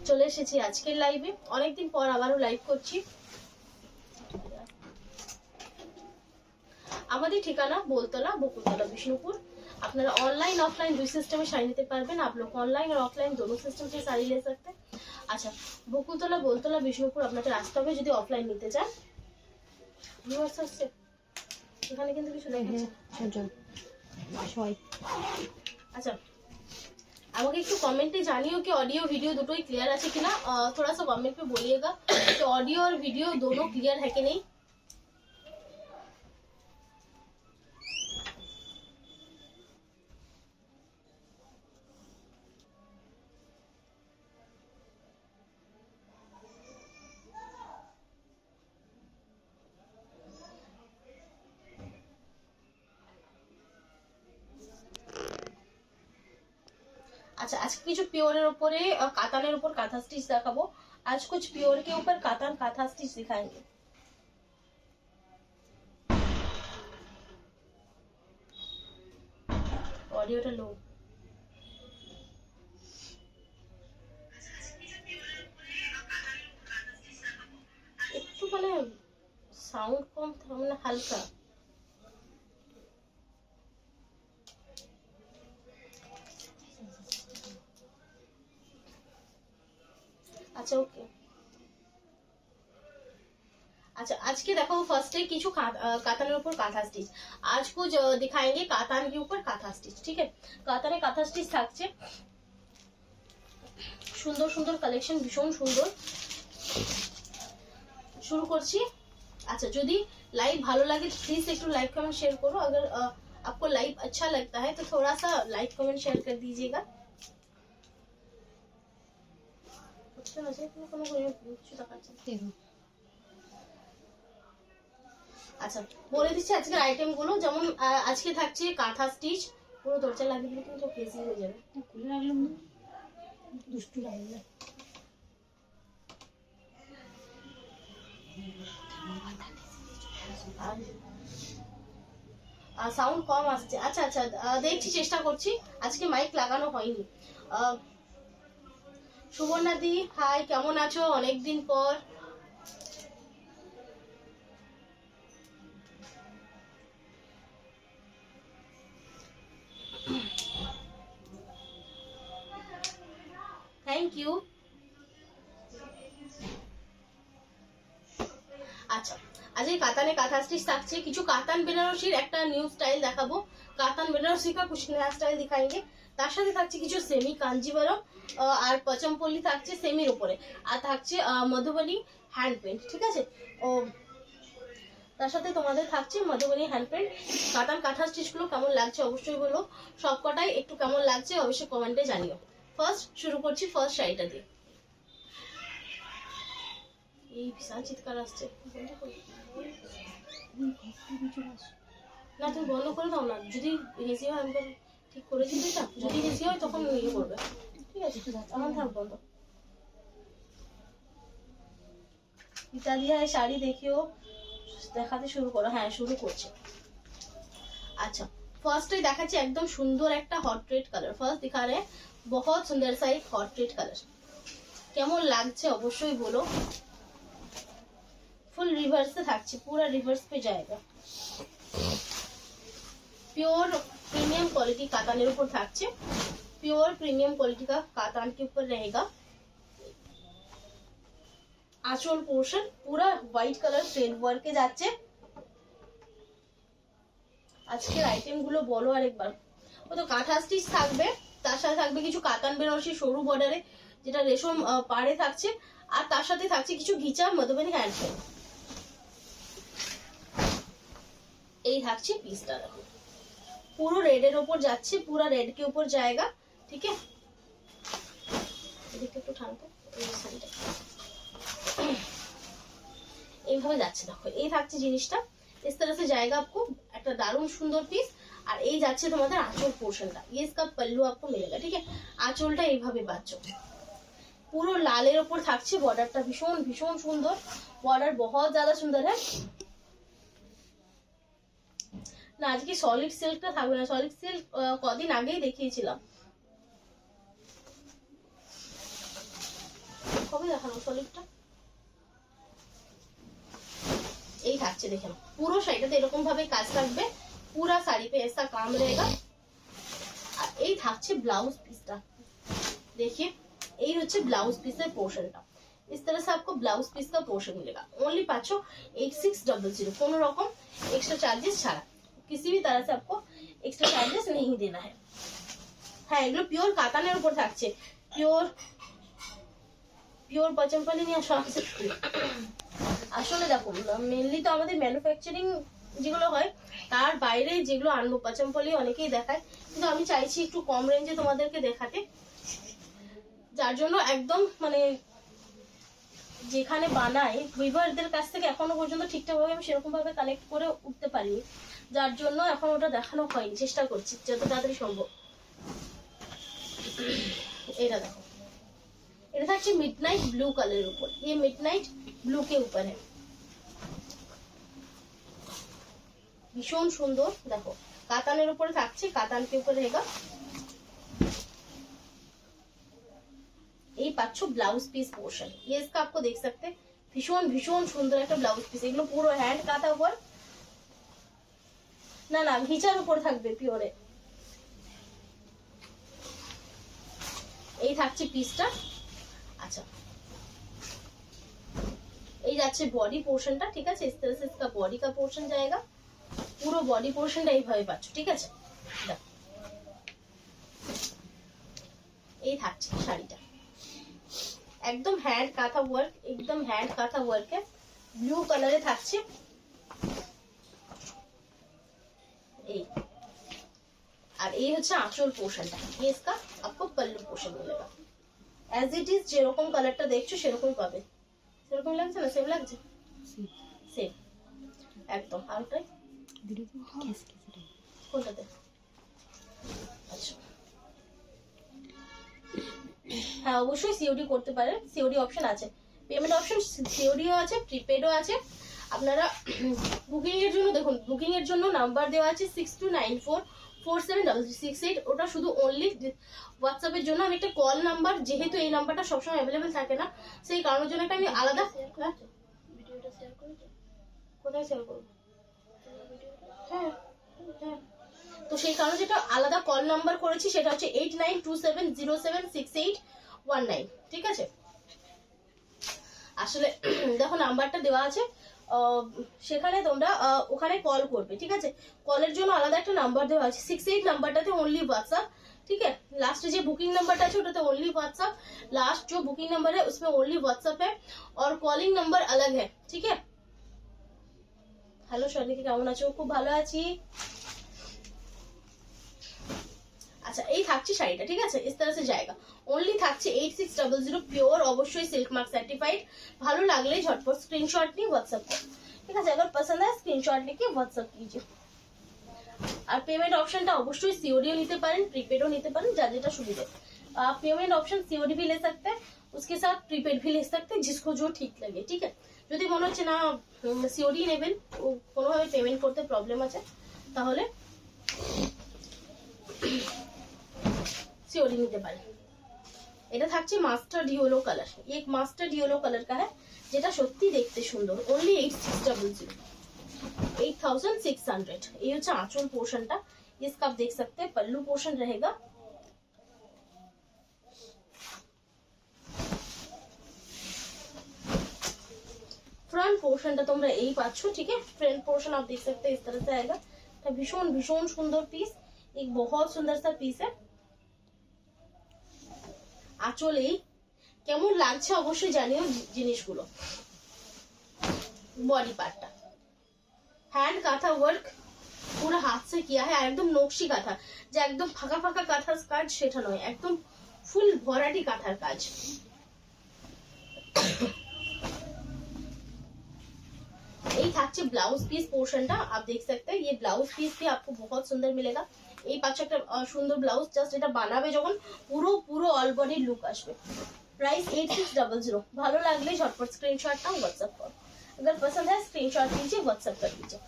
চলে এসেছি আজকের লাইভে, অনেকদিন পর আবারও লাইভ করছি। আমাদের ঠিকানা बोलतला बकुलतला विष्णुपुर। আপনারা ऑनलाइन ऑफलाइन দুই সিস্টেমে শাড়ি নিতে পারবেন। आप लोग ऑनलाइन और ऑफलाइन दोनों सिस्टम से শাড়ি ले सकते हैं। আচ্ছা, বকুলতলা बोलतला বিষ্ণুপুর আপনাদের আসতে হবে যদি অফলাইন নিতে চান। ভিউয়ার্স আসছে এখানে কিন্তু কিছু দেখাচ্ছে। আচ্ছা, আমাকে একটু कमेंटे जानियो कि ऑडियो वीडियो दोनों ही क्लियर আছে কিনা। थोड़ा सा कमेंट पे बोलिएगा कि ऑडियो और वीडियो दोनों क्लियर है कि नहीं। अच्छा, आज कुछ प्योर ऊपर कातान ऊपर काथा स्टिच देखाबो। आज कुछ प्योर के ऊपर कातान काथा स्टिच दिखाएंगे। ऑडियोটা लो। একটু মানে সাউন্ড কম মানে হালকা। अच्छा ओके। अच्छा, आज के देखो फर्स्ट है किचु कातान के ऊपर काथा स्टिच। आज कुछ दिखाएंगे कातान के ऊपर काथा स्टिच। ठीक है, काताने काथा स्टिच থাকছে। সুন্দর সুন্দর কালেকশন, ভীষণ সুন্দর। শুরু করছি। अच्छा, যদি লাইভ ভালো লাগে প্লিজ একটু লাইক कमेंट शेयर करो। अगर आपको लाइव अच्छा लगता है तो थोड़ा सा लाइक कमेंट शेयर कर दीजिएगा। আচ্ছা, বলে দিচ্ছি আজকের আইটেম গুলো। যেমন আজকে থাকছে কাঁথা স্টিচ, পুরো দরজা লাগিয়ে দিলে কিন্তু কেজি হয়ে যাবে। খুলে রাখলাম না, দুষ্টু লাগবে। সাউন্ড কম আসছে। আচ্ছা আচ্ছা, দেখছি, চেষ্টা করছি। আজকে মাইক লাগানো হয়নি। সুবর্ণাদি হাই, কেমন আছো? অনেকদিন পর। Thank you. আচ্ছা, আজকে কাতানে কাঁথা স্টিচ থাকছে। কিছু কাতান বেনারসির একটা নিউ স্টাইল দেখাবো। কাতান বেনারসি का कुछ नया स्टाइल दिखाएंगे। তার সাথে থাকছে কিছু সেমি কাঞ্জিভারম আর পচমপল্লি থাকছে সেমির উপরে, আর থাকছে মধুবনী হ্যান্ড পেন্ট। ঠিক আছে, ও তার সাথে তোমাদের থাকছে মধুবনী হ্যান্ড পেন্ট। কাতান কাঁথা স্টিচ গুলো কেমন লাগছে অবশ্যই বলো। সবকটাই একটু কেমন লাগছে অবশ্যই কমেন্টে জানিও। ফার্স্ট শুরু করছি ফার্স্ট শাড়িটা দিয়ে। এই বিশাল চিৎকার আসছে, না তুমি বন্ধ করে দাও না। যদি হেসি হয় আমি ঠিক করে দিবি না, যদি হেসি হয় তখন ইয়ে করবে। ঠিক আছে, তখন থাক বন্ধ। পিতা দিয়া শাড়ি দেখিও, দেখাতে শুরু করো। হ্যাঁ, শুরু করছে। अच्छा, फर्स्ट দেখাচ্ছি একদম সুন্দর একটা হট রেড কালার। ফার্স্ট दिखा रहे हैं बहुत सुंदर सा एक हॉट रेड कलर। কেমন লাগছে অবশ্যই বলো। फुल रिवर्स से থাকছে, पूरा रिवर्स पे जाएगा। प्योर प्रीमियम क्वालिटी काताনের উপর থাকছে। प्योर प्रीमियम क्वालिटी का कातान के ऊपर रहेगा। आंचल पोर्शन पूरा व्हाइट कलर थ्रेड वर्के যাচ্ছে। আজকের আইটেম গুলো বলো আরেকবার। ও তো কাঁথা স্টিচ থাকবে, তার সাথে থাকবে কিছু কাতান বেনারসি সরু বর্ডারে যেটা রেশম পাড়ে থাকছে, আর তার সাথে থাকছে কিছু ঘিচা মধুবনী হ্যান্ড পেন্ট। এই থাকছে পিসটা, দেখো পুরো রেডের উপর যাচ্ছে, পুরো রেড के ऊपर जाएगा। ठीक है, এদিকে একটু ঠান্ডা, এই সাইডে এইভাবে যাচ্ছে। দেখো এই থাকছে জিনিসটা, इस तरह से जाएगा आपको। একটা দারুণ সুন্দর পিস। আর এই যাচ্ছে তোমাদের আঁচল পোর্শনটা, ये इसका पल्लू आपको मिलेगा। ठीक है, আঁচলটা এইভাবে পাচ্ছ। পুরো লালের উপর থাকছে বর্ডারটা, ভীষণ ভীষণ সুন্দর বর্ডার, बहुत ज्यादा सुंदर है। না আজকে সলিড সিল্কটা থাকবে না, সলিড সিল্ক কদিন আগেই দেখিয়েছিলাম। দেখানো সলিডটা এই থাকছে, দেখেন পুরো শাড়িটাতে এরকম ভাবে কাজ থাকবে, पूरा साड़ी पे ऐसा काम रहेगा। আর এই থাকছে ব্লাউজ পিসটা, देखिए এই হচ্ছে ব্লাউজ পিসের পোর্শনটা। इस तरह से आपको ब्लाउज पीस का पोर्शन मिलेगा। ओनली पाँचो 8600, কোনো রকম एक्स्ट्रा चार्जेस ছাড়া, किसी भी तरह से आपको एक्स्ट्रा चार्जेस नहीं देना है। হ্যাঁ এগুলো পিওর কাতানের উপর থাকছে, পিওর পিওর পচমপল্লি নিয়ে আসা আছে। আসলে দেখো মেনলি তো আমাদের ম্যানুফ্যাকচারিং যেগুলো হয় তার বাইরে যেগুলো আনবো পচমপল্লি অনেকেই দেখায়, কিন্তু আমি চাইছি একটু কম রেঞ্জে তোমাদেরকে দেখাতে, যার জন্য একদম মানে যেখানে বানায় উইভারদের কাছ থেকে এখনো পর্যন্ত ঠিকঠাকভাবে আমি সেরকম ভাবে কালেক্ট করে উঠতে পারিনি, যার জন্য এখন ওটা দেখানো হয়নি, চেষ্টা করছি যত তাড়াতাড়ি সম্ভব। এটা দেখো এটা থাকছে মিডনাইট ব্লু কালারের উপর, ये मिडनाइट ब्लू के ऊपर है, ভীষণ সুন্দর। দেখো কাতানের উপরে থাকছে, কাতান के ऊपर रहेगा। এই পাচ্ছ ব্লাউজ পিস পোর্শন, ये इसका आपको देख सकते हैं, ভীষণ ভীষণ সুন্দর একটা ব্লাউজ পিস। এগুলো পুরো হ্যান্ড কাটা ওয়ার্ক, না না ঘিচার উপর থাকবে পিওরে। এই থাকছে পিসটা। আচ্ছা এই যাচ্ছে বডি পোর্শনটা, ঠিক আছে, इस तरह से इसका बॉडी का पोर्शन जाएगा, পুরো বডি পোর্শনটা এইভাবে পাচ্ছ, ঠিক আছে। এই থাকছে শাড়িটা একদম হ্যান্ড কাঁথা ওয়ার্ক, একদম হ্যান্ড কাঁথা ওয়ার্কে ব্লু কালারে থাকছে। এই আর এই হচ্ছে আঁচল পোর্শনটা, ये इसका आपको पल्लू पोर्शन मिलेगा। एज इट इज যেরকম কালারটা দেখছো সেরকমই পাবে, সেরকম লাগছে না? সেম লাগছে, সেম একদম। আর ওটাই কোনটাতে? আচ্ছা হ্যাঁ অবশ্যই সিওডি করতে পারেন, সিওডি অপশন আছে, পেমেন্ট অপশন সিওডিও আছে, প্রিপেডও আছে। আপনারা বুকিং এর জন্য দেখুন, বুকিং এর জন্য নাম্বার দেওয়া আছে 6294470068, ওটা শুধু অনলি হোয়াটসঅ্যাপের জন্য। আমি একটা কল নাম্বার, যেহেতু এই নাম্বারটা সবসময় অ্যাভেলেবেল থাকে না, সেই কারণের জন্য একটা আমি আলাদা ভিডিওটা শেয়ার করেছি। কোথায় শেয়ার করব? হ্যাঁ হ্যাঁ, তো সেই কারণে যেটা আলাদা কল নাম্বার করেছি সেটা হচ্ছে 8927076819, ঠিক আছে। আসলে দেখো নাম্বারটা দেওয়া আছে, সেখানে তোমরা ওখানে কল করবে, ঠিক আছে। কলের জন্য আলাদা একটা নাম্বার দেওয়া আছে, 68 নাম্বারটাতে ओनली व्हाट्सएप, ठीक है। लास्ट जो बुकिंग नंबर আছে ওটাতে ओनली व्हाट्सएप, लास्ट जो बुकिंग नंबर है उसमें ओनली व्हाट्सएप है और कॉलिंग नंबर अलग है, ठीक है। হ্যালো সনিকা, কেমন আছো? খুব ভালো আছি। আচ্ছা এই থাকছে শাড়িটা, ঠিক আছে, इस तरह से जाएगा। ओनली থাকছে 8600 পিওর, অবশ্যই সিল্ক মার্ক সার্টিফাইড। ভালো লাগলে ঝটপট স্ক্রিনশট নিয়ে व्हाट्सएप করো, ঠিক আছে। अगर पसंद है स्क्रीनशॉट लेके व्हाट्सएप कीजिए। আর পেমেন্ট অপশনটা অবশ্যই সিওডিও নিতে পারেন, প্রিপেডও নিতে পারেন, যার যেটা সুবিধা। आप पेमेंट ऑप्शन सीओडी भी ले सकते हैं, उसके साथ प्रीपेड भी ले सकते हैं, जिसको जो ठीक लगे, ठीक है। যদি মনে হচ্ছে না সিওডি নেবেন, কোনোভাবে পেমেন্ট করতে প্রবলেম আছে, তাহলে সিওডি নিতে পারেন। এটা থাকছে মাস্টার্ড ইয়েলো কালার, एक মাস্টার্ড ইয়েলো কালার का है, যেটা সত্যি দেখতে সুন্দর। ओनली 8600, 8600। ये হচ্ছে আঁচল পোর্শনটা, इसका आप देख सकते हैं पल्लू पोर्शन रहेगा। फ्रंट पोर्शनটা তোমরা এই পাচ্ছ, ठीक है। फ्रंट पोर्शन आप देख सकते हैं इस तरह से आएगा। এটা ভীষণ ভীষণ সুন্দর পিস, एक बहुत सुंदर सा पीस है। আঁচলে কেমন লাগছে অবশ্যই জানিও জিনিসগুলো। बॉडी पार्टটা हैंड काथा वर्क, पूरा हाथ से किया है, एकदम नक्शी काथा, যে একদম ফাঁকা ফাঁকা কাঁথার কাজ সেটা নয়, একদম ফুল ভরাটি কাঁথার কাজ। এই থাকছে ব্লাউজ পিস পোর্শনটা, आप देख सकते हैं। ये ब्लाउज पीस भी आपको बहुत सुंदर मिलेगा। এই পাঁচটা একটা সুন্দর ব্লাউজ, জাস্ট এটা বানাবে যখন পুরো পুরো অল বডি লুক আসবে। प्राइस 8600। ভালো লাগলে ঝটপট স্ক্রিনশট নাও, व्हाट्सएप করো। अगर पसंद है स्क्रीनशॉट लीजिए, व्हाट्सएप कर दीजिए।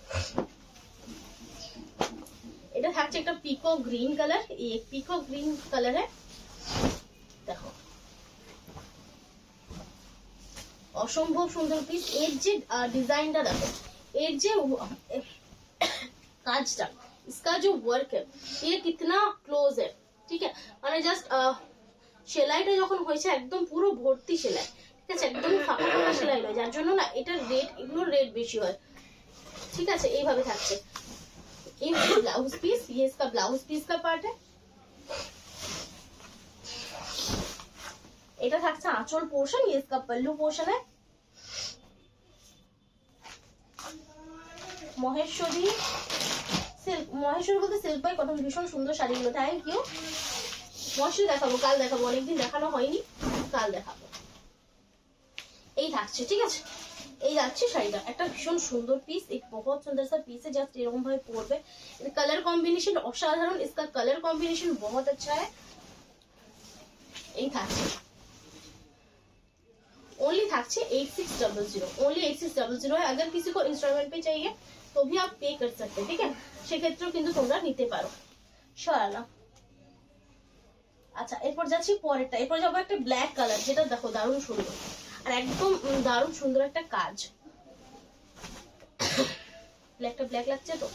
এটা থাকছে একটা পিকো গ্রিন কালার, ये पिको ग्रीन कलर है। देखो অসম্ভব সুন্দর পিস। এর যে ডিজাইনটা দেখো, এর যে কাজটা, इसका जो वर्क है ये कितना क्लोज है, ঠিক আছে, মানে জাস্ট সেলাইটা যখন হয়েছে একদম পুরো ভর্তি সেলাই, ঠিক আছে, একদম ফাঁকা ফাঁকা সেলাই নয়, যার জন্য না এটার রেট, এগুলোর রেট বেশি হয়, ঠিক আছে। এইভাবে থাকছে। ये ब्लाउज पीस, ये इसका ब्लाउज पीस का पार्ट है। এটা থাকছে আঁচল পোর্শন, ये इसका पल्लू पोर्शन है। মহেশ্বরী সিল্ক, মহেশ্বরী বলতে সিল্ক বাই কটন, ভীষণ সুন্দর শাড়িগুলো, থ্যাংক ইউ। মহেশ্বরী দেখাবো, কাল দেখাবো, অনেকদিন দেখানো হয়নি, কাল দেখাবো। এই থাকছে, ঠিক আছে। এই যাচ্ছে শাড়িটা, একটা ভীষণ সুন্দর পিস, एक बहुत सुंदर सा पीस है, जस्ट এরকম ভাবে পরবে। এর কালার কম্বিনেশন অসাধারণ, इसका कलर कॉम्बिनेशन बहुत अच्छा है। এই থাকছে, ओनली থাকছে 8600, ओनली 8600 है। अगर किसी को इंस्टॉलमेंट पे चाहिए तो भी आप पे कर सकते हैं, ठीक है, সেক্ষেত্রেও কিন্তু তোমরা নিতে পারো। শালা আচ্ছা, এরপর যাচ্ছি পরেরটা। এরপর যাবো একটা ব্ল্যাক কালার, যেটা দেখো দারুণ সুন্দর, আর একদম দারুণ সুন্দর একটা কাজ। ব্ল্যাকটা ব্ল্যাক লাগছে তো,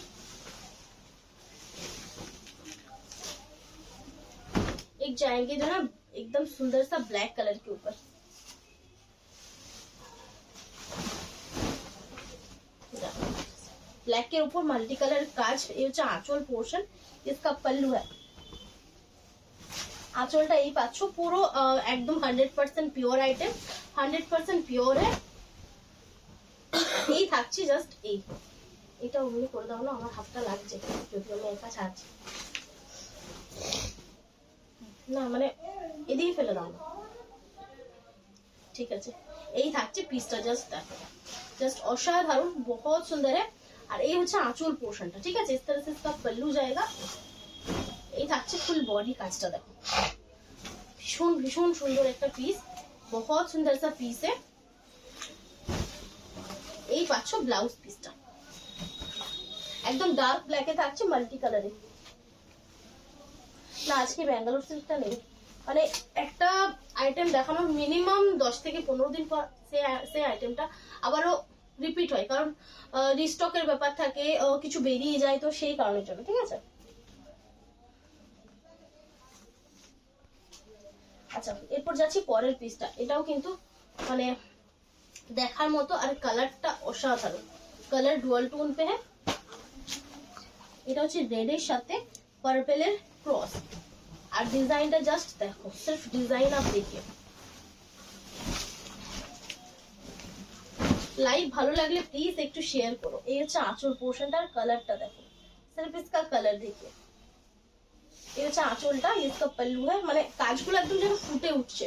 एक जाएंगे जो ना एकदम सुंदर सा ब्लैक कलर के ऊपर, ब्लैक के ऊपर मल्टी कलर काज। ये হচ্ছে আঁচল পোর্শন, इसका पल्लू है। আঁচলটা এই পাচ্ছ পুরো একদম 100% পিওর আইটেম, 100% পিওর है। এই থাকছে জাস্ট এই, এটা অমনি করে দাও না, আমার হাতটা লাগছে, যদি আমি একা ছাড়ছি না, মানে এদিকে ফেলে দাও না, ঠিক আছে। এই থাকছে পিসটা, জাস্ট দেখো, জাস্ট অসাধারণ, बहुत सुंदर है। আর এই হচ্ছে আঁচল পোর্শনটা, ঠিক আছে। इस तरह से इसका पल्लू जाएगा। এই থাকছে ফুল বডি কাজটা, দেখো ভীষণ ভীষণ সুন্দর একটা পিস, बहुत सुंदर सा পিস है। এই পাচ্ছ ব্লাউজ পিসটা, একদম ডার্ক ব্ল্যাকে থাকছে, মাল্টি কালারে। না আজকে ব্যাঙ্গালোর সিল্কটা নেই, মানে একটা আইটেম দেখানোর মিনিমাম 10 থেকে 15 দিন পর সে আইটেমটা আবারও রিপিট হয়, কারণ রিস্টকের ব্যাপার থাকে, কিছু বেরিয়ে যায়, তো সেই কারণের জন্য, ঠিক আছে। আচ্ছা, এরপর যাচ্ছি পরের পিসটা। এটাও কিন্তু মানে দেখার মতো, আর কালারটা অসাধারণ, কালার ডুয়াল টোন पे है। এটা হচ্ছে রেডের সাথে পার্পলের ক্রস, আর ডিজাইনটা জাস্ট দেখো, सिर्फ डिजाइन आप देखिए। লাইভ ভালো লাগলে প্লিজ একটু শেয়ার করো। এই হচ্ছে আঁচল পোর্শনটার কালারটা দেখো, सिर्फ इसका कलर देखिए। এই হচ্ছে আঁচলটা, इसका पल्लू है, মানে কাজগুলো একদম যেন ফুটে উঠছে।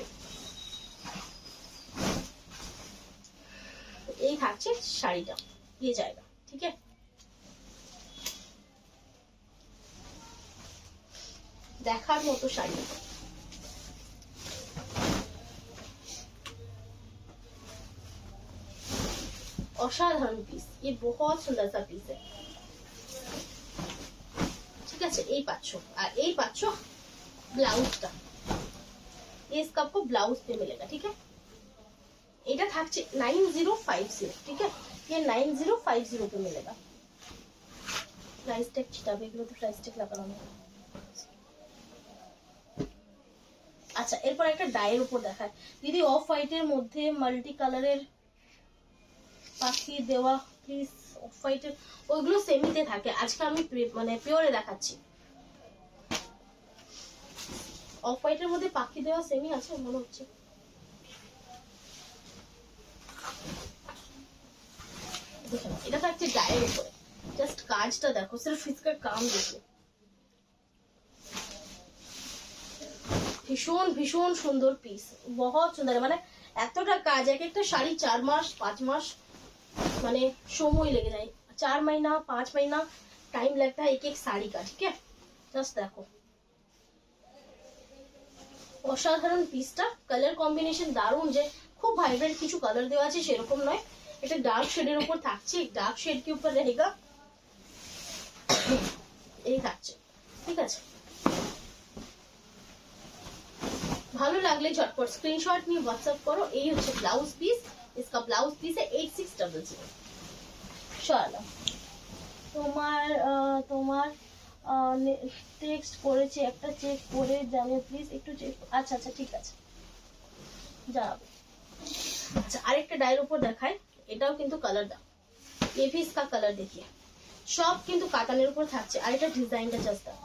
এই থাকছে শাড়িটা, ये जाएगा, ठीक है। দেখার মতো শাড়ি, অসাধারণ পিস, ये बहुत सुंदर सा पीस है, ঠিক আছে। এই পাচ্ছ, আর এই পাচ্ছ ব্লাউজটা, ये इसका आपको ब्लाउज पे मिलेगा, ठीक है। এটা থাকছে 9050, ठीक है, ये 9050 पे मिलेगा। प्राइस टैग छिटाবে, এগুলো তো প্রাইস ট্যাগ লাগানো নেই। আচ্ছা, এরপর একটা ডায়ের উপর দেখায় দিদি, অফ হোয়াইটের মধ্যে মাল্টি কালারের পাখি দেওয়া, প্লিজ। অফ হোয়াইটের ওইগুলো সেমিতে থাকে, আজকে আমি মানে পিওরে দেখাচ্ছি। অফ হোয়াইটের মধ্যে পাখি দেওয়া সেমি আছে মনে হচ্ছে। দেখো এটা থাকছে ডায়ের উপরে, জাস্ট কাজটা দেখো, सिर्फ इसका काम देखो, ভীষণ ভীষণ সুন্দর পিস, बहुत सुंदर। মানে এতটা কাজ, এক একটা শাড়ি 4 মাস 5 মাস মানে সময় লেগে যায়, 4 महीना 5 महीना टाइम लगता है एक एक साड़ी का, ठीक है। জাস্ট দেখো অসাধারণ পিসটা, কালার কম্বিনেশন দারুণ, যে খুব ভাইব্রেন্ট কিছু কালার দেওয়া আছে সেরকম নয়, এটা ডার্ক শেডের উপর থাকছে, ডার্ক শেড के ऊपर रहेगा। এই থাকছে, ঠিক আছে। ভালো লাগলে ঝটপট স্ক্রিনশট নিয়ে হোয়াটসঅ্যাপ করো। এই হচ্ছে ব্লাউজ পিস, इसका ब्लाउज पीस है 8600। চলো তোমার টেক্সট করেছি, একটা চেক করে জানিও প্লিজ, একটু চেক। আচ্ছা আচ্ছা ঠিক আছে জানাবো। আচ্ছা আরেকটা ডায়ের উপর দেখায়, এটাও কিন্তু কালার দাও, ये भी इसका कलर देखिए, সব কিন্তু কাতানের উপর থাকছে। আর এটা ডিজাইনটা জাস্ট দাও,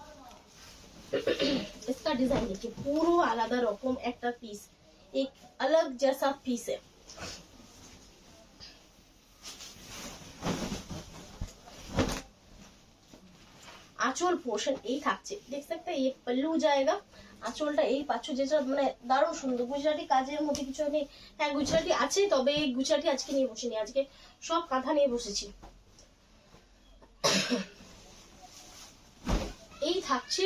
इसका डिजाइन देखिए, পুরো আলাদা রকম একটা পিস, एक अलग जैसा पीस है। आंचल पोर्शन এই থাকছে, देख सकते हैं ये पल्लू जाएगा, আঁচলটা এই পাচ্ছ, যেটা মানে দারুণ সুন্দর। গুজরাটি কাজের মধ্যে কিছু নেই, হ্যাঁ গুজরাটি আছে, তবে গুজরাটি আজকে নিয়ে বসিনি, আজকে সব কাঁথা নিয়ে বসেছি। এই থাকছে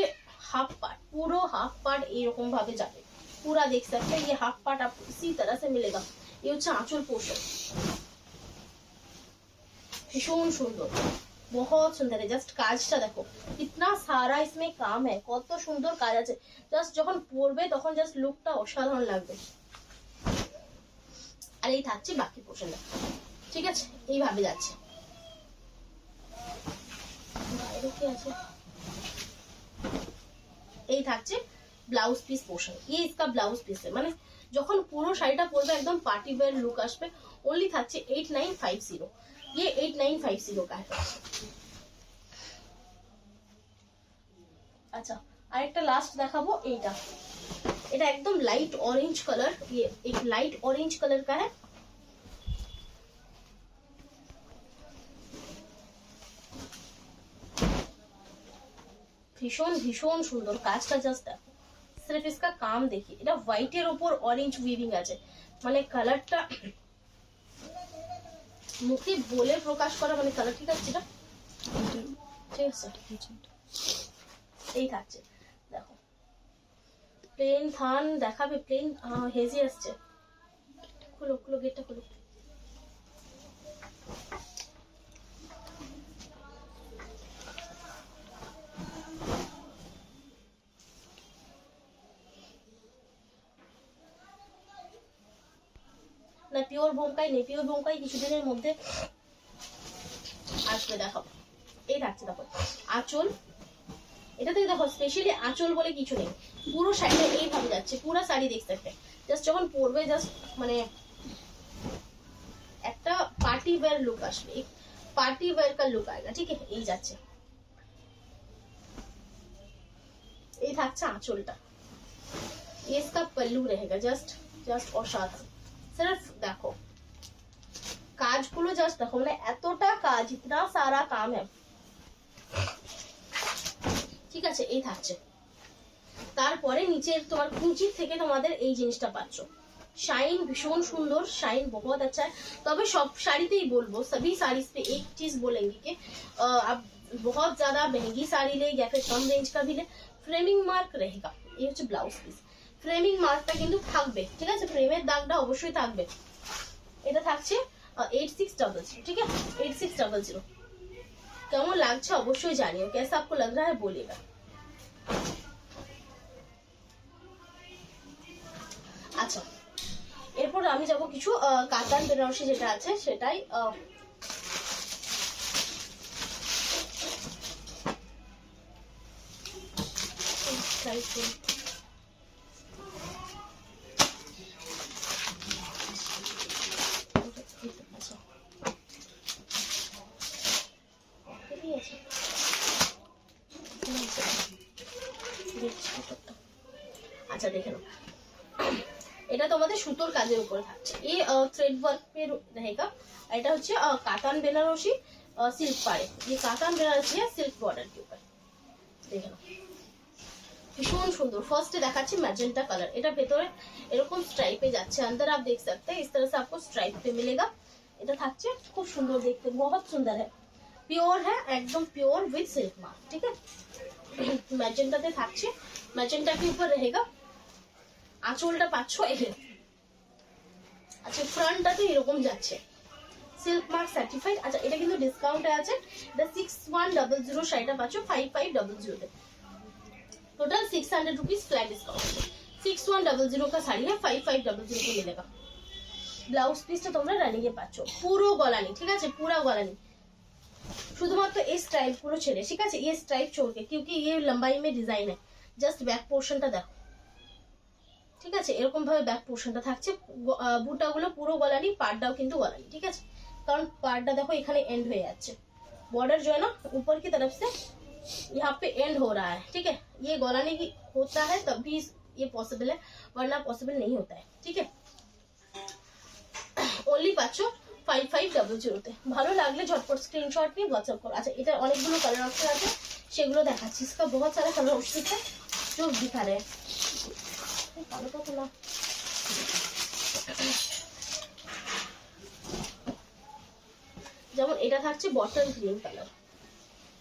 हाफ पार्ट, पूरा हाफ पार्ट এরকম ভাবে যাবে, पूरा देख सकते हैं ये हाफ पार्ट आपको इसी तरह से मिलेगा। ये হচ্ছে আঁচল পোর্শন, ভীষণ সুন্দর, बहुत सुंदर है। जस्ट কাজটা দেখো, इतना सारा इसमें काम है, কত সুন্দর কাজ আছে। জাস্ট যখন পরবে তখন জাস্ট লুকটা অসাধারণ লাগবে। আর এই থাকছে বাকি পোর্শনটা, ঠিক আছে এইভাবে যাচ্ছে। বাইরে কি আছে, এই থাকছে ব্লাউজ পিস পোর্শন, ये इसका ब्लाउज পিস है, মানে যখন পুরো শাড়িটা পরবে একদম পার্টি ওয়্যার লুক আসবে। ओनली থাকছে 8950, ये 8950 का है। अच्छा আরেকটা লাস্ট দেখাবো, এইটা, এটা একদম লাইট ऑरेंज कलर, ये एक लाइट ऑरेंज कलर का है। ভীষণ ভীষণ সুন্দর কাজটা, জাস্ট দেখো, सिर्फ इसका काम देखिए, এটা হোয়াইটের উপর অরেঞ্জ উইভিং আছে, মানে কালারটা মুখে বলে প্রকাশ করা, মানে কালার ঠিক আছে, এটা ঠিক আছে। এই থাকছে দেখো, প্লেন থান দেখাবে, প্লেন হেজি আসছে, খুলো খুলো গেটটা খুলো। না পিওর বোমকাই নেই, পিওর বোমকাই কিছুদিনের মধ্যে আসবে, দেখাবো। এই থাকছে দেখো আঁচল, এটাতে দেখো স্পেশালি আঁচল বলে কিছু নেই, পুরো শাড়িটা এইভাবে যাচ্ছে, পুরো শাড়ি দেখতে থাকবে, জাস্ট যখন পরবে জাস্ট মানে একটা পার্টি ওয়্যার লুক আসবে, एक पार्टी वेयर का लुक आएगा, ठीक है। এই যাচ্ছে, এই থাকছে আঁচলটা, ये इसका पल्लू रहेगा, जस्ट অসাধারণ। सिर्फ देखो কাজগুলো জাস্ট দেখো, মানে এতটা কাজ, इतना सारा काम है, ঠিক আছে। এই থাকছে, তারপরে নিচের তোমার কুচির থেকে তোমাদের এই জিনিসটা পাচ্ছ, শাইন ভীষণ সুন্দর, শাইন बहुत अच्छा है। তবে সব শাড়িতেই বলবো, सभी साड़ीज पे एक चीज बोलेंगे कि आप बहुत ज्यादा महंगी साड़ी ले या फिर कम रेंज का भी ले, फ्रेमिंग मार्क रहेगा। এই হচ্ছে ব্লাউজ পিস, ফ্রেমিং মার্কটা কিন্তু থাকবে, ঠিক আছে, ফ্রেমের দাগটা অবশ্যই থাকবে। এটা থাকছে 8600, ঠিক আছে 8600। কেমন লাগছে অবশ্যই জানিও, कैसा आपको लग रहा है बोलिएगा। আচ্ছা এরপর আমি যাব কিছু কাতান বেনারসি যেটা আছে সেটাই আচ্ছা দেখে নাও, এটা তোমাদের সুতোর কাজের উপরে থাকছে, এই থ্রেড ওয়ার্ক पे रहेगा। এটা হচ্ছে কাতান বেনারসি सिल्क पाड़े, ये कातान बेनारसी है सिल्क बॉर्डर के ऊपर, দেখে নাও ভীষণ সুন্দর। ফার্স্টে দেখাচ্ছি ম্যাজেন্টা কালার, এটা ভেতরে এরকম স্ট্রাইপে যাচ্ছে, अंदर आप देख सकते हैं इस तरह से आपको स्ट्राइप पे मिलेगा। এটা থাকছে খুব সুন্দর দেখতে, बहुत सुंदर है, प्योर है एकदम प्योर विद सिल्क मार्क, ठीक है। ম্যাজেন্টাতে থাকছে, ম্যাজেন্টা के ऊपर रहेगा। আঁচলটা পাচ্ছ এই, আচ্ছা ফ্রন্টটাতে এরকম যাচ্ছে, সিল্ক মার্ক সার্টিফাইড। আচ্ছা এটা কিন্তু ডিসকাউন্টে আছে, এটা 6100 শাড়িটা পাচ্ছ 5500 তে, टोटल 600 रुपीज फ्लैट डिस्काउंट। 6100 का साड़ी है, 5500 को मिलेगा। ব্লাউজ পিসটা তোমরা রানিং এ পাচ্ছ, পুরো গলানি, ঠিক আছে, পুরো গলানি, শুধুমাত্র এই স্ট্রাইপ গুলো ছেড়ে, ঠিক আছে, ये स्ट्राइप छोड़ के, क्योंकि ये लंबाई में डिजाइन है। জাস্ট ব্যাক পোর্শনটা দেখো, ঠিক আছে, এরকম ভাবে ব্যাক পোর্শনটা থাকছে, বুটাগুলো পুরো গলানি, পাড়টাও কিন্তু গলানি, ঠিক আছে, কারণ পাড়টা দেখো এখানে এন্ড হয়ে যাচ্ছে, बॉर्डर जो है ना ऊपर की तरफ से यहाँ पे एंड हो रहा है, ठीक है, ये गलाने की होता है तब भी ये पॉसिबल है, वरना पॉसिबल नहीं होता है, ठीक है। ओनली पाচ্ছ 5500 তে। ভালো লাগলে ঝটপট স্ক্রিনশট নিয়ে হোয়াটসঅ্যাপ করো। আচ্ছা, এটা অনেকগুলো কালার অপশন আছে, সেগুলো দেখাচ্ছি। इसका बहुत सारे कलर ऑप्शन है जो दिखा रहे हैं। কালো কত না, যেমন এটা থাকছে বটল গ্রিন কালার,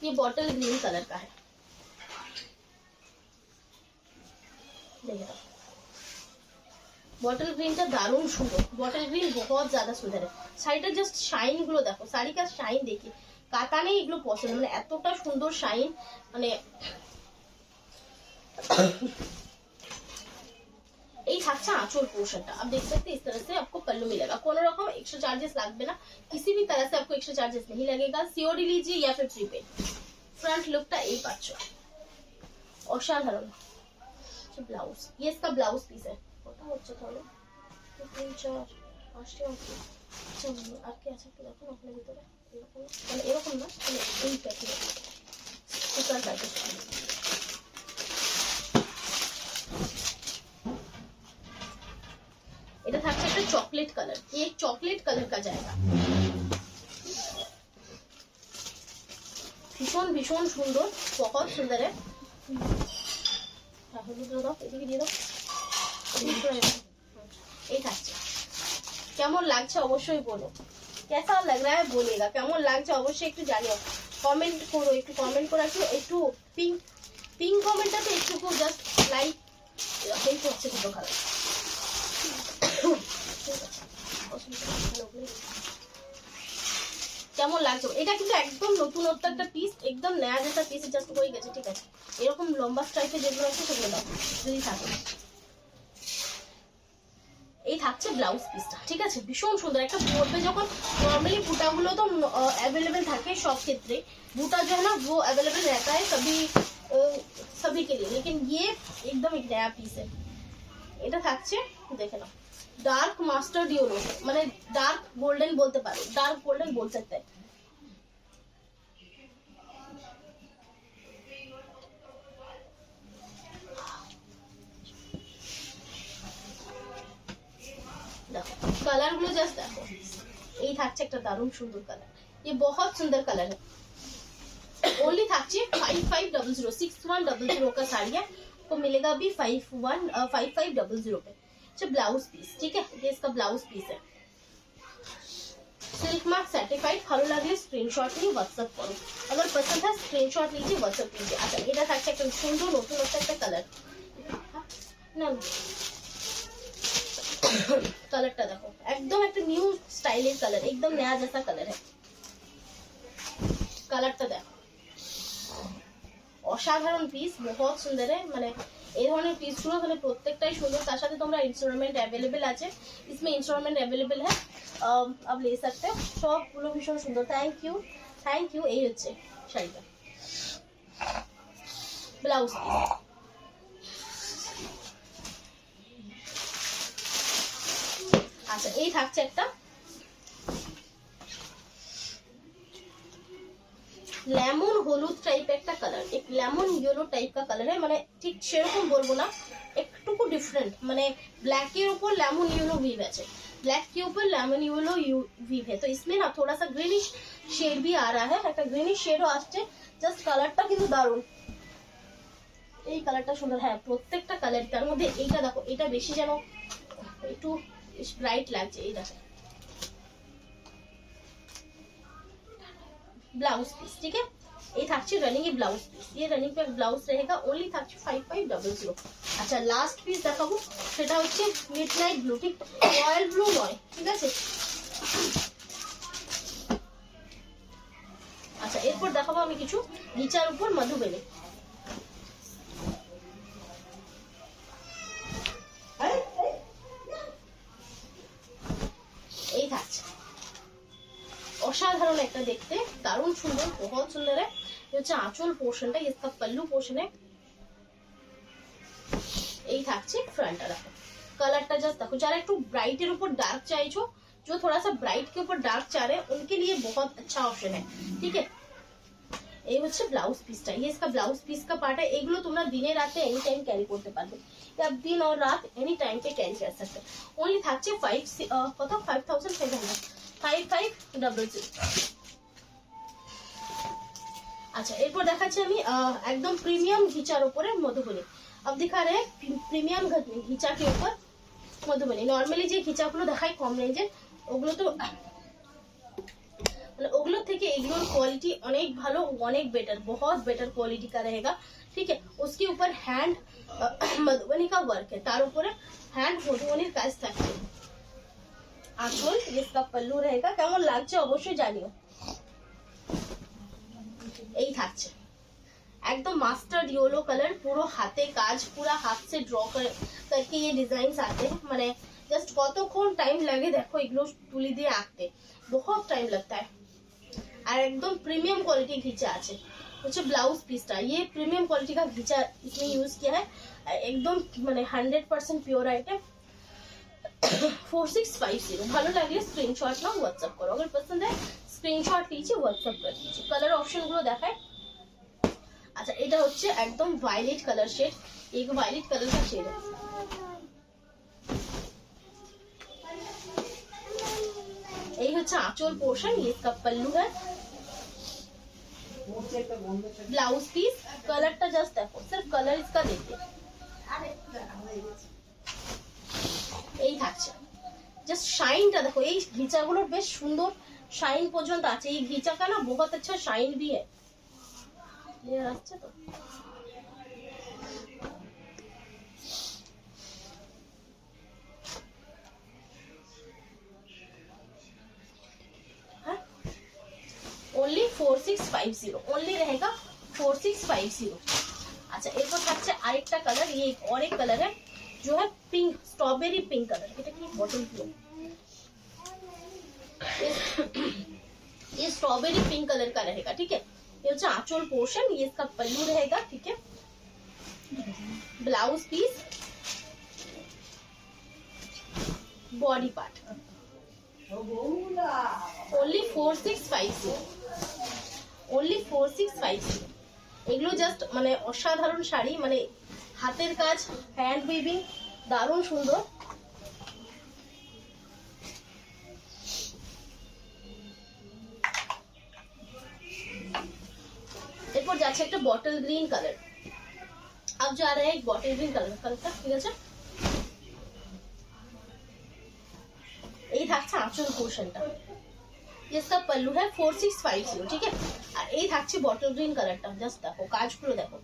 ये बॉटल ग्रीन कलर का है, देखिए बॉटल ग्रीन का दारुण सुंदर, बॉटल ग्रीन बहुत ज्यादा सुंदर है। শাড়িটা জাস্ট শাইন গুলো দেখো, শাড়িটা শাইন দেখি, কাতানে এগুলো পছন্দ, মানে এতটা সুন্দর শাইন, মানে এই থাকছে আঁচল পোর্শনটা। आप देख सकते हैं इस तरह से आपको पल्लू मिलेगा, কোনো রকম एक्स्ट्रा चार्जेस লাগবে না, किसी भी तरह से आपको एक्स्ट्रा चार्जेस नहीं लगेगा, सीओडी लीजिए या फिर प्रीपेड। फ्रंट लुकটা এই পাচ্ছ, অসাধারণ। ব্লাউজ, ये इसका ब्लाउज पीस है, কত হচ্ছে তাহলে 3 4 5টি অঙ্ক। আর কি আছে একটু দেখুন আপনার ভিতরে, এরকম মানে এরকম না, মানে এই প্যাকেট সুপার প্যাকেট। এটা থাকছে একটা চকলেট কালার, ये एक चॉकलेट कलर का जाएगा, ভীষণ ভীষণ সুন্দর, बहुत सुंदर है। হলুদ দাও, এদিকে দিয়ে দাও, এই থাকছে। কেমন লাগছে অবশ্যই বলো, कैसा लग रहा है बोलिएगा, কেমন লাগছে অবশ্যই একটু জানিও, কমেন্ট করো, একটু কমেন্ট করে একটু একটু পিঙ্ক পিঙ্ক কমেন্টটাতে একটু জাস্ট লাইক এই তো হচ্ছে দুটো কালার। কেমন লাগছে, এটা কিন্তু একদম নতুনত্ব একটা পিস, একদম নয়া যেটা পিস, জাস্ট হয়ে গেছে, ঠিক আছে, এরকম লম্বা স্ট্রাইপে যেগুলো আছে সেগুলো দাও যদি থাকে। এই থাকছে ব্লাউজ পিসটা, ঠিক আছে, ভীষণ সুন্দর একটা পরবে যখন। নর্মালি বুটাগুলো তো अवेलेबल থাকে সব ক্ষেত্রে, বুটা जो है ना वो अवेलेबल रहता है सभी के लिए, लेकिन ये एकदम एक नया पीस है। এটা থাকছে দেখে নাও, डार्क मास्टर्ड येलो, মানে डार्क गोल्डन बोलते पारो, डार्क गोल्डन बोल सकते हैं। कलर गुलो जस्ट देखो, এই থাকছে একটা দারুণ সুন্দর কালার, ये बहुत सुंदर कलर है। ओनली থাকছে 5500 6100 का साड़ी है, तो मिलेगा अभी 5500 पे। अच्छा, ब्लाउज पीस, ठीक है, ये इसका ब्लाउज पीस है, सिल्क मार्क सर्टिफाइड। ভালো লাগলে স্ক্রিনশট নিয়ে হোয়াটসঅ্যাপ করো, अगर पसंद है স্ক্রিনশট लीजिए, হোয়াটসঅ্যাপ कीजिए। আচ্ছা, এটা থাকছে একটা সুন্দর নতুন একটা কালার, না कलरটা দেখো, একদম একটা নিউ স্টাইলের কালার, একদম নয়া जैसा कलर है, কালারটা দেখো, অসাধারণ পিস, बहुत सुंदर है। মানে এই ধরনের পিসগুলো মানে প্রত্যেকটাই সুন্দর, তার সাথে তোমরা ইনস্টলমেন্ট अवेलेबल আছে, इसमें इंस्टॉलमेंट अवेलेबल है, आप ले सकते हो, সবগুলো ভীষণ সুন্দর। Thank you. এই হচ্ছে শাড়িটা, ব্লাউজ পিস। আচ্ছা, এই থাকছে একটা लेमन হলুদ টাইপ একটা কালার, एक लेमन येलो टाइप का कलर है, মানে ঠিক সেরকম বলবো না, একটুকু ডিফারেंट, মানে ब्लैक के ऊपर लेमन येलो वीव है, ब्लैक के ऊपर लेमन येलो वीव है, तो इसमें ना थोड़ा सा ग्रीनिश शेड भी आ रहा है, একটা গ্রিনিশ শেডও আসছে, জাস্ট কালারটা কিন্তু দারুণ, এই কালারটা সুন্দর। হ্যাঁ, প্রত্যেকটা কালার, তার মধ্যে এইটা দেখো, এটা বেশি যেন একটু ব্রাইট লাগছে, এই দেখো ब्लाउज पीस, ठीक है, ये থাকছে রানিং এ ব্লাউজ পিস, ये রানিং पे ব্লাউজ रहेगा, ओनली থাকছে 5500। আচ্ছা, লাস্ট পিস দেখাবো, সেটা হচ্ছে মিডনাইট ব্লু, ঠিক রয়্যাল ব্লু নয়, ঠিক আছে। আচ্ছা, এরপর দেখাবো আমি কিছু নিচার উপর মধুবেনী, অসাধারণ একটা দেখতে, দারুণ সুন্দর, বহুত সুন্দর। ये হচ্ছে আঁচল পোর্শনটা, इसका पल्लू पोर्शन है। এই থাকছে ফ্রন্টটা। দেখো কালারটা জাস্ট देखो, যারা একটু ব্রাইটের উপর ডার্ক চাইছো, जो थोड़ा सा ब्राइट के ऊपर डार्क चाह रहे हैं उनके लिए बहुत अच्छा ऑप्शन है, ठीक है। এই হচ্ছে ব্লাউজ পিসটা, ये इसका ब्लाउज पीस का पार्ट है। এগুলো তোমরা দিনে রাতে এনি টাইম ক্যারি করতে পারবে, या दिन और रात एनी टाइम पे कैरी कर सकते। ओनली থাকছে 5500 5500। আচ্ছা এরপর দেখাচ্ছি আমি একদম প্রিমিয়াম ঘিচার উপরে মধুবনী। अब दिखा रहे हैं प्रीमियम घिचा के ऊपर মধুবনী। নরমালি যে ঘিচাগুলো দেখাই কম রেঞ্জের, ওগুলো তো ओगलों থেকে एगलोर क्वालिटी अनेक भालो, अनेक बेटर, बहुत बेटर क्वालिटी का रहेगा, ठीक है। उसके ऊपर हैंड मधुबनी का वर्क है, तार ऊपर हैंड मधुबनी কাজ থাকছে। आंचल इसका पल्लू रहेगा, কেমন লাগছে অবশ্যই জানিও। এই থাকছে एकदम मास्टर्ड येलो कलर, पूरा हाथे काज, पूरा हाथ से ड्रॉ करके ये डिजाइन आते हैं। माने जस्ट কতক্ষণ টাইম লাগে দেখো এগুলো তুলি দিয়ে আঁকতে, बहुत टाइम लगता है। और एकदम प्रीमियम क्वालिटी घिचा আছে। হচ্ছে ব্লাউজ পিসটা, ये प्रीमियम क्वालिटी का घिचा इसमें यूज किया है, एकदम মানে 100% प्योर आइटम। 4650। ভালো লাগলে স্ক্রিনশট নাও, হোয়াটসঅ্যাপ করো। अगर पसंद है স্ক্রিনশট लीजिए, व्हाट्सएप कर दीजिए। কালার অপশনগুলো দেখায়। अच्छा এটা হচ্ছে একদম वायलेट कलर शेड, एक वायलेट कलर का शेड है। এই হচ্ছে আঁচল পোর্শন, ये इसका पल्लू है। ब्लाउज पीस कलरটা জাস্ট দেখো, सिर्फ कलर इसका देखिए। এই থাকছে জাস্ট শাইনটা দেখো, এই ঘিচাগুলোর বেশ সুন্দর শাইন পর্যন্ত আছে। এই ঘিচা का ना बहुत अच्छा शाइन भी है, ये আসছে তো। ओनली 4650, ओनली रहेगा 4650। अच्छा এরপর থাকছে আরেকটা কালার, ये और एक कलर है जो है पिंक, स्ट्रॉबेरी पिंक कलर। এটা কি বটল ব্লু, ये स्ट्रॉबेरी पिंक कलर का रहेगा, ठीक है। ये होता आंचल पोर्शन, ये इसका पल्लू रहेगा, ठीक है। Blouse piece, body part, only 4650, only 4650। এগুলো জাস্ট মানে অসাধারণ শাড়ি, মানে হাতের কাজ, হ্যান্ড উইভিং, দারুণ সুন্দর। এরপর যাচ্ছে একটা বটল গ্রিন কালার। अब जा रहा है एक बॉटल ग्रीन कलर का, ঠিক আছে। এই থাকছে আঁচল পোর্শনটা, इसका पल्लू है 4650, ठीक है। আর এই থাকছে বটল গ্রিন কালারটা, জাস্ট দেখো কাজগুলো দেখো।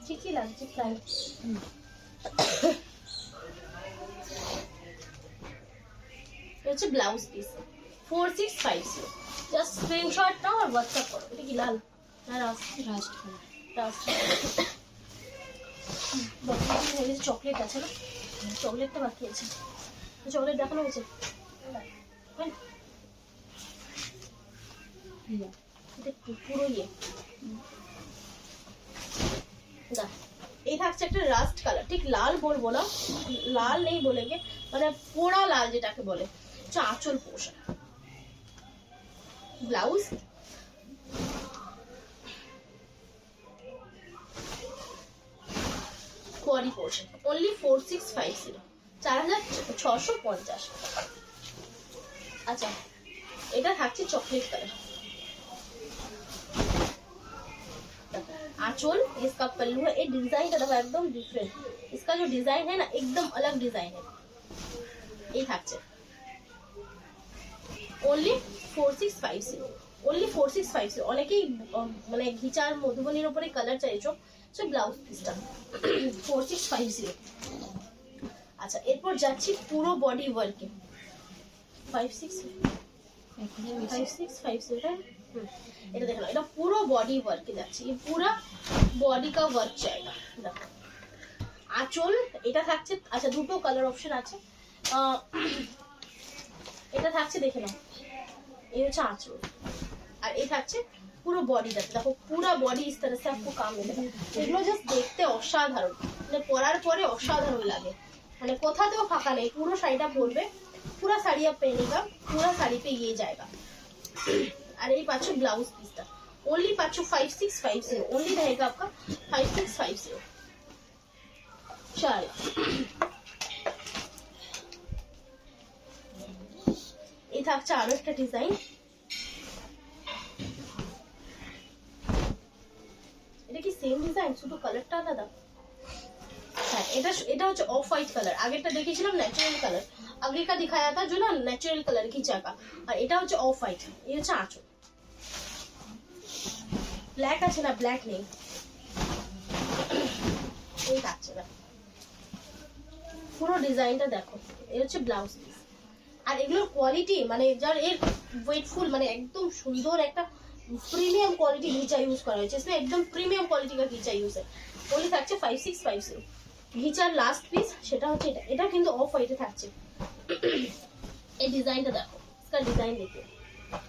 ঠিকই লাগছে প্রায়। হচ্ছে ব্লাউজ পিস 4650, জাস্ট স্ক্রিনশট নাও আর হোয়াটসঅ্যাপ করো। এটা কি লাল না রাস্ট চকলেট আছে না, চকলেটটা বাকি আছে, চকলেট দেখানো হয়েছে। পুরো ইয়ে এই থাকছে একটা রাস্ট কালার, ঠিক লাল বলবো না, লাল নেই বলেগে, মানে পোড়া লাল যেটাকে বলে। আঁচল portion, blouse, body portion, only 4650, 4650। अच्छा এটা থাকছে চকলেট কালার। आंचल, इसका पल्लू है। ये डिजाइन का देखो एकदम डिफरेंट, इसका जो डिजाइन है ना एकदम अलग डिजाइन है। ये থাকছে ओनली 4650, ओनली 4650। অনেকেই মানে ঘিচার মধুবনীর উপরে কালার চাইছো, সো ব্লাউজ পিসটা 4650। আচ্ছা এরপর যাচ্ছি পুরো বডি ওয়ার্কে 5650। এটা দেখো, এটা পুরো বডি ওয়ার্কে যাচ্ছে, ये पूरा बॉडी का वर्क जाएगा। देखो আঁচল এটা থাকছে, আচ্ছা দুটো কালার অপশন আছে, এটা থাকছে দেখে নাও, এই হচ্ছে আঁচল, আর এই থাকছে পুরো বডিটাতে। দেখো পুরো বডি इस तरह से आपको काम मिलेगा। এগুলো জাস্ট দেখতে অসাধারণ, মানে পরার পরে অসাধারণ লাগে, মানে কোথাতেও ফাঁকা নেই, পুরো শাড়িটা পরবে, पूरा साड़ी आप पहनेगा, पूरा साड़ी पे ये जाएगा। अरे ये पाचो ब्लाउज पीसটা ओनली पाचो 5650 ओनली रहेगा आपका 5650। चलो ये থাকছে আরো একটা ডিজাইন, এটা কি সেম ডিজাইন শুধু কালারটা আলাদা? হ্যাঁ এটা হচ্ছে ऑफ वाइट कलर, আগেরটা দেখিয়েছিলাম ন্যাচারাল কালার, आगे का दिखाया था जो ना नेचुरल कलर की जगह, और এটা হচ্ছে অফ হোয়াইট, এই হচ্ছে আঁচল। ব্ল্যাক আছে না, ব্ল্যাক নেই, এই থাকছে না, পুরো ডিজাইনটা দেখো, এই হচ্ছে ব্লাউজ পিস। আর এগুলোর কোয়ালিটি মানে যার এর ওয়েটফুল, মানে একদম সুন্দর একটা প্রিমিয়াম কোয়ালিটি ঘিচা ইউজ করা হয়েছে, इसमें एकदम প্রিমিয়াম কোয়ালিটি का ঘিচা ইউজ है। ওনলি থাকছে 5650 ঘিচার লাস্ট পিস, সেটা হচ্ছে এটা, এটা কিন্তু অফ হোয়াইটে থাকছে। ये डिजाइन तो देखो, इसका डिजाइन देखो,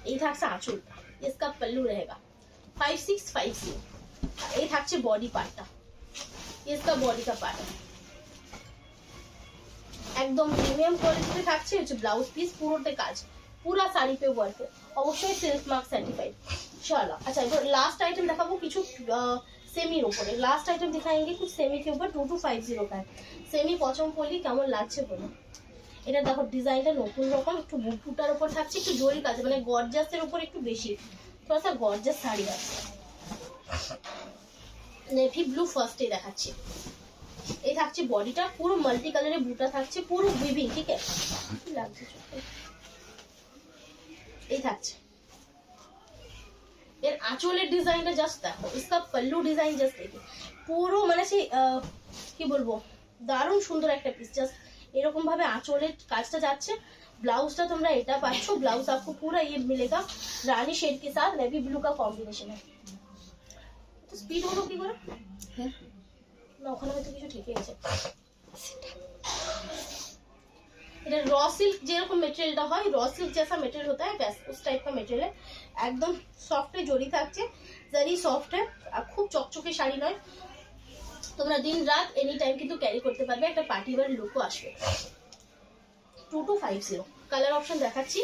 ये থাকছে আঁচল, इसका पल्लू रहेगा 5650, ये থাকছে বডি পার্টটা, इसका बॉडी का पार्ट একদম প্রিমিয়াম কোয়ালিটিতে থাকছে, হচ্ছে ব্লাউজ পিস পুরোতে কাজ, পুরো শাড়ি पे वर्क है, অবশ্যই সিল্ক মার্ক সার্টিফাইড। চলো আচ্ছা এবার লাস্ট আইটেম দেখাবো কিছু সেমির উপরে, লাস্ট आइटम दिखाएंगे कुछ सेमी के ऊपर 2250 का है। সেমি পচমপল্লি কেমন লাগছে বলো? এটা দেখো ডিজাইনটা নতুন রকম, একটু বুটবুটার উপর থাকছে, একটু জরি কাজ, মানে গর্জাসের উপর একটু বেশি, থোড়া সা গর্জাস শাড়ি আছে। নেভি ব্লু ফার্স্টে দেখাচ্ছি, এই থাকছে বডিটা পুরো মাল্টি কালারে বুটা থাকছে, পুরো উইভিং, ঠিক আছে লাগছে চোখে। এই থাকছে এর আঁচলের ডিজাইনটা জাস্ট দেখো, इसका पल्लू डिजाइन জাস্ট দেখো, পুরো মানে সেই কি বলবো দারুণ সুন্দর একটা পিস, জাস্ট এরকম ভাবে আঁচলের কাজটা যাচ্ছে। ब्लाउजটা তোমরা এটা পাচ্ছ, ब्लाउज आपको पूरा ये मिलेगा रानी शेड के साथ नेवी ब्लू का कॉम्बिनेशन है। तो स्पीड হলো কি করে? হ্যাঁ না ওখানে হয়তো কিছু ঠিকই আছে। এটা র সিল্ক যেরকম মেটেরিয়ালটা হয়, র সিল্ক जैसा মেটেরিয়াল होता है बस उस टाइप का মেটেরিয়াল है, একদম সফট এ জড়ি থাকছে, জারি সফট है, আর খুব চকচকে শাড়ি নয়, তোমরা দিন রাত এনি টাইম কিন্তু ক্যারি করতে পারবে, একটা পার্টি ওয়্যার লুকও আসবে। 2250 কালার অপশন দেখাচ্ছি,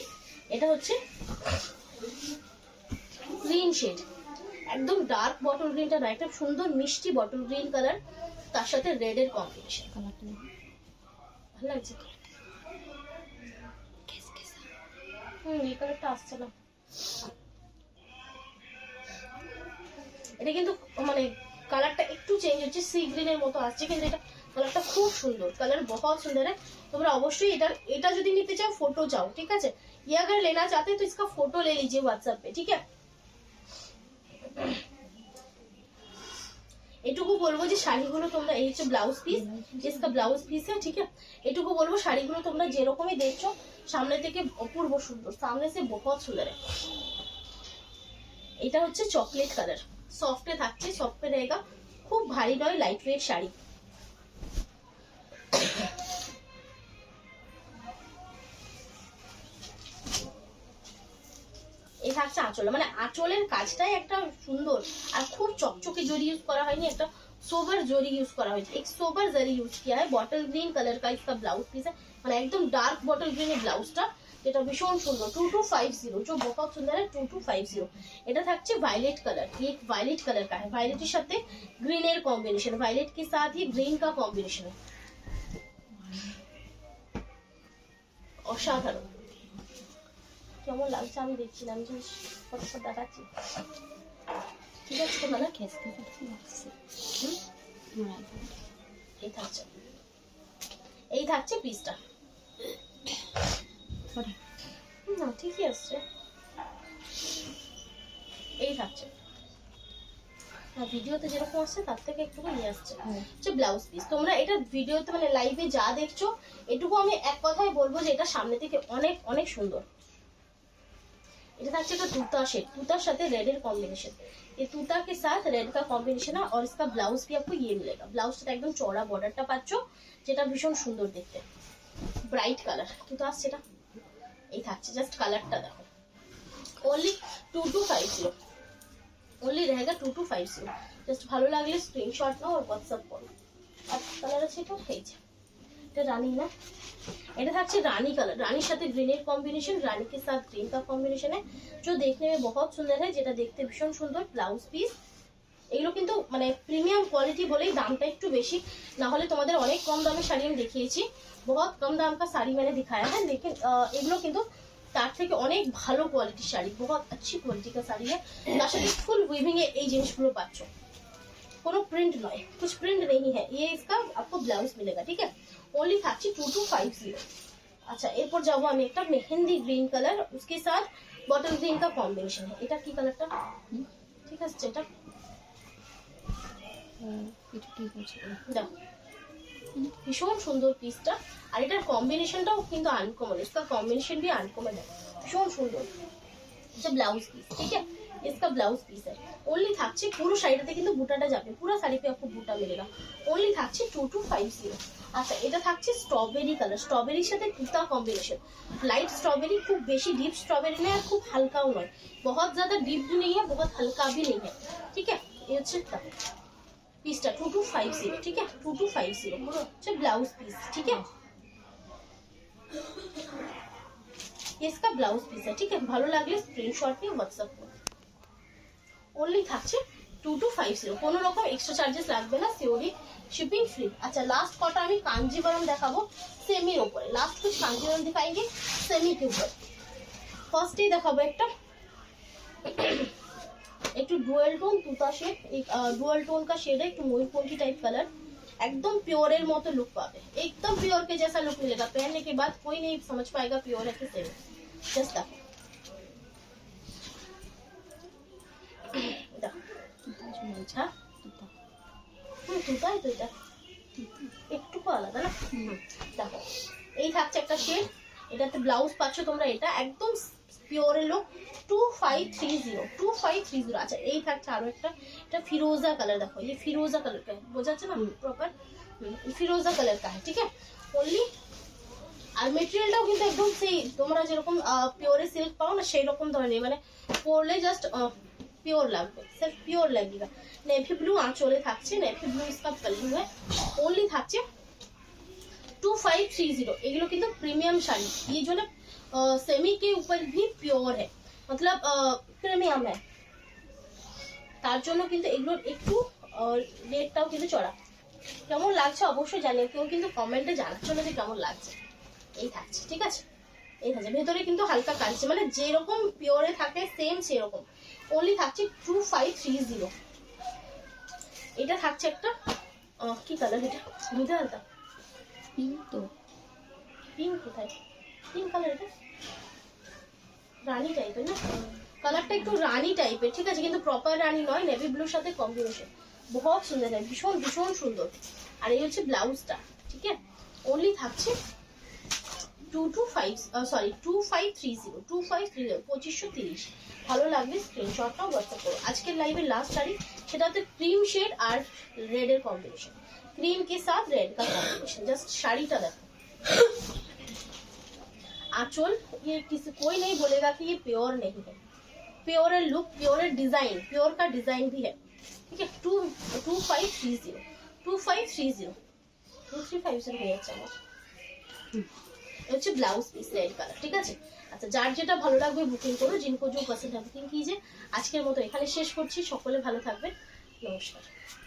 এটা হচ্ছে গ্রিন শেড, একদম ডার্ক বটল গ্রিনটা না, একটা সুন্দর মিষ্টি বটল গ্রিন কালার, তার সাথে রেড এর কম্বিনেশন, কালারটা ভালো লাগছে। এই কালারটা আসছে না, এটা কিন্তু মানে কালারটা একটু চেঞ্জ হচ্ছে, সি গ্রিনের মতো আসছে, কিন্তু এটা কালারটা খুব সুন্দর, কালার बहुत सुंदर है। তোমরা অবশ্যই এটা যদি নিতে চাও ফটো চাও, ঠিক আছে, ये अगर लेना चाहते तो इसका फोटो ले लीजिए व्हाट्सएप पे, ठीक है। এটুকু বলবো যে শাড়িগুলো তোমরা, এই হচ্ছে ব্লাউজ পিস, इसका ব্লাউজ পিস है, ठीक है। এটুকু বলবো শাড়িগুলো তোমরা যেরকমই দেখছো সামনে থেকে অপূর্ব সুন্দর, সামনে से बहुत सुंदर है। এটা হচ্ছে চকলেট কালার, সফটে থাকছে, সফট पे रहेगा, খুব ভারী নয়, লাইট ওয়েট শাড়ি। এই থাকছে আঁচল, মানে আঁচলের কাজটাই একটা সুন্দর, আর খুব চকচকে জরি ইউজ করা হয়নি, একটা সোবার জরি ইউজ করা হয়েছে, एक सोबर जरी यूज किया है। बॉटल ग्रीन कलर का इसका ब्लाउज पीस है, মানে একদম ডার্ক বটল গ্রিন এর ব্লাউজটা, যেটা ভীষণ সুন্দর। 2250 जो बहुत सुंदर है 2250। এটা থাকছে ভায়োলেট কালার, ये वायलेट कलर का है, वायलेटेর সাথে গ্রিন এর কম্বিনেশন, वायलेट के साथ ही ग्रीन का कॉम्बिनेशन है, অসাধারণ। কেমন লাগছে আমি দেখছি না, আমি ফটোটা দেখাচ্ছি, ঠিক আছে তো না খেসতে লাগছে। এই থাকছে পিসটা, না ঠিকই আসছে, এই থাকছে ভিডিওতে যেরকম আসছে তার থেকে একটু নিয়ে আসছে, হচ্ছে ব্লাউজ পিস। তোমরা এটা ভিডিওতে মানে লাইভে যা দেখছো, এটুকু আমি এক কথায় বলবো যে এটা সামনে থেকে অনেক অনেক সুন্দর। এটা থাকছে একটা তুता शेड, তুতার সাথে रेड कॉम्बिनेशन। ये তুতা के साथ रेड का कॉम्बिनेशन है और इसका ब्लाउज भी आपको ये मिलेगा। ब्लाउजটা একদম চওড়া বর্ডারটা পাচ্ছ, যেটা ভীষণ সুন্দর দেখতে, ব্রাইট কালার। তুতা আসছে এটা, এই থাকছে, জাস্ট কালারটা দেখো। ओनली 2250, ओनली रहेगा 2250। জাস্ট ভালো লাগলে স্ক্রিনশট নাও আর হোয়াটসঅ্যাপ করো। আর কালার আছে এটা, এই যে এটা রানী না, এটা থাকছে रानी कलर, रानी সাথে গ্রিনের কম্বিনেশন, रानी के साथ ग्रीन का कॉम्बिनेशन है जो देखने में बहुत सुंदर है, যেটা দেখতে ভীষণ সুন্দর। ব্লাউজ পিস এগুলো কিন্তু মানে প্রিমিয়াম কোয়ালিটি বলেই দামটা একটু বেশি, না হলে তোমাদের অনেক কম দামের শাড়ি আমি দেখিয়েছি, बहुत कम दाम का साड़ी मैंने दिखाया है, लेकिन এগুলো কিন্তু তার থেকে অনেক ভালো কোয়ালিটির শাড়ি, बहुत अच्छी क्वालिटी का साड़ी है। তার সাথে ফুল উইভিং এ এই জিনিসগুলো পাচ্ছ, কোনো প্রিন্ট নয়, कुछ प्रिंट नहीं है। ये इसका आपको ब्लाउज मिलेगा, ठीक है। ओनली থাকছে 2250। अच्छा, এরপর যাবো আমি একটা মেহেন্দি গ্রিন কালার, उसके साथ बॉटल ग्रीन का कॉम्बिनेशन है। এটা কি কালারটা, ঠিক আছে, এটা এটা ঠিক আছে, দাও, ভীষণ সুন্দর পিসটা। আর এটার কম্বিনেশনটাও কিন্তু আনকমন, इसका कॉम्बिनेशन भी अनकॉमन है, ভীষণ সুন্দর। এটা ব্লাউজ পিস, ठीक है, इसका ब्लाउज पीस है। ओनली থাকছে পুরো শাড়িটাতে কিন্তু বুটাটা যাবে, পুরো শাড়ি पे आपको বুটা मिलेगा। ओनली থাকছে 2250। আচ্ছা, এটা থাকছে স্ট্রবেরি কালার, স্ট্রবেরির সাথে তুতা কম্বিনেशन, লাইট स्ट्रॉबेरी, खूब बेसी डीप स्ट्रॉबेरी नहीं है, खूब हल्काও নয়, बहुत ज्यादा डीप भी नहीं है, बहुत हल्का भी नहीं है, ठीक है। ये হচ্ছে পিসটা 2250, ठीक है, 2250 পুরো হচ্ছে ব্লাউজ পিস, ठीक है। ये इसका ब्लाउज पीस है, ठीक है। ভালো লাগলে স্ক্রিনশট নিয়ে হোয়াটসঅ্যাপ করো। ओनली থাকছে 2250, কোনো রকম এক্সট্রা চার্জেস লাগবে না, সিওরি শিপিং ফ্রি। আচ্ছা, লাস্ট কটা আমি কাঞ্জিভারম দেখাবো সেমির উপরে, লাস্ট कुछ कांजीवरम दिखाएंगे सेमी के ऊपर। ফার্স্টে দেখাবো একটা একটু ডুয়াল টোন তুতা শেড, एक डुअल टोन का शेड है, একটু ময়ূরপঙ্খী टाइप कलर, एकदम प्योर এর মতো লুক পাবে, एकदम प्योर के जैसा लुक मिलेगा। पहनने के बाद कोई नहीं समझ पाएगा प्योर है कि सेमी। जस्ट देखो, আচ্ছা তুতাই তো এটা একটু আলাদা না, দেখো এই থাকছে একটা শেড, এটাতে ব্লাউজ পাচ্ছ তোমরা, এটা একদম পিওরের লুক, 2530। আচ্ছা, এই থাকছে আরো একটা, এটা ফিরোজা কালার, দেখো ये ফিরোজা কালার का বোঝা যাচ্ছে না প্রপার, ফিরোজা কালার का है, ठीक है। ओनली আর মেটেরিয়ালটাও কিন্তু একদম সেই তোমরা যেরকম পিওরে সিল্ক পাও না সেই রকম ধরনের, মানে পরলে জাস্ট प्योर লাগবে, सिर्फ प्योर लगेगा। नेवी ब्लू आंचले থাকছে, नेवी ब्लू इसका पल्लू है। ओनली থাকছে 2530। এগুলো কিন্তু প্রিমিয়াম শাড়ি, ये जो ना सेमी के ऊपर भी प्योर है, मतलब प्रीमियम है, তার জন্য কিন্তু এগুলোর একটু রেটটাও কিন্তু চড়া। কেমন লাগছে অবশ্যই জানিও, কেউ কিন্তু কমেন্টে জানাচ্ছ না যে কেমন লাগছে। এই থাকছে, ঠিক আছে, এই থাকছে, ভেতরে কিন্তু হালকা কাঁচছে, মানে যেরকম পিওরে থাকে সেম সেরকম। ओनली থাকছে 2530। এটা থাকছে একটা কি কালার, এটা বুঝতে পারতা, পিঙ্ক তো, পিঙ্ক কোথায়, পিঙ্ক কালার, এটা রানী টাইপের না, কালারটা একটু রানী টাইপের, ঠিক আছে, কিন্তু প্রপার রানী নয়, নেভি ব্লুর সাথে কম্বিনেশন, बहुत সুন্দর है, ভীষণ ভীষণ সুন্দর। আর এই হচ্ছে ব্লাউজটা, ঠিক আছে। ओनली থাকছে 2530, 2530। ভালো লাগবে স্ক্রিনশটটা হোয়াটসঅ্যাপ করো। আজকের লাইভের লাস্ট শাড়ি, সেটা হচ্ছে ক্রিম শেড আর রেড এর কম্বিনেশন, क्रीम के साथ रेड का कॉम्बिनेशन। जस्ट শাড়িটা দেখো, आंचल, ये किसी कोई नहीं बोलेगा कि ये प्योर नहीं है, प्योर है लुक, प्योर है डिजाइन, प्योर का डिजाइन भी है, ठीक है। 2530 2350 হয়ে যাচ্ছে আমার। হচ্ছে ব্লাউজ পিস রেড কালার, ঠিক আছে। আচ্ছা, যার যেটা ভালো লাগবে বুকিং করো, जिनको जो पसंद है बुकिंग कीजिए। আজকের মতো এখানে শেষ করছি, সকলে ভালো থাকবেন, নমস্কার।